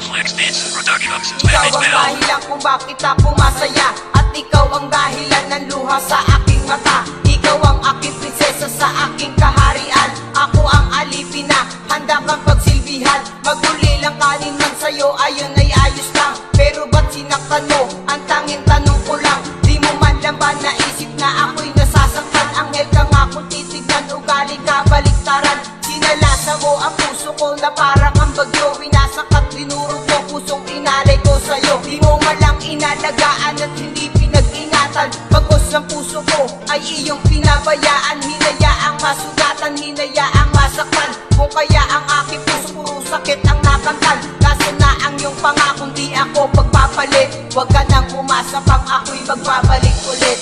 Ikaw ang dahilan kung bakit ako masaya, at ikaw ang dahilan ng luha sa aking mata. Ikaw ang aking prinsesa sa aking kaharian. Ako ang alipin na handa kang pagsilbihan. Maguli lang kanin man sa'yo, ayun ay ayos lang. Pero ba't sinaktan mo? Ang tanging tanong ko lang, di mo man lang ba naisip na ako'y nasasaktan? Anghel ka nga kung titignan, ugali ka baliktaran. Sinalasa mo ang puso ko na parang ang bagyo. Winasakat, dinurog mo pusong inalay ko sa'yo. Di mo malang inalagaan at hindi pinag-ingatan. Bagos ang puso ko ay iyong pinabayaan. Hinayaang masugatan, hinayaang masaktan. Kung kaya ang aking puso puro sakit ang nakamtan. Kaso na ang iyong pangakong di ako pagpapalit. Huwag ka nang umasa pang ako'y magbabalik ulit.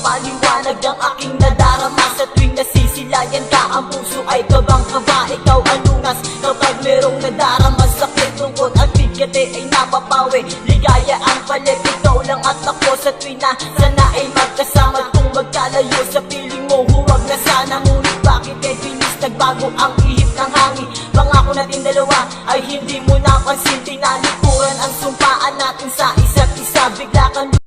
Paliwanag ang aking nadarama sa tuwing nasisilayan ka. Ang puso ay kabang-kaba, ikaw ang lunas. Kapag merong nadarama, sakit, lungkot at bigate ay napapawi. Ligaya ang palit, ikaw lang at ako sa tuwing na sana ay magkasama. Kung magkalayo sa piling mo, huwag na sana. Ngunit bakit ay bilis nagbago ang ihip ng hangin? Pangako natin dalawa ay hindi mo napansin. Tinalik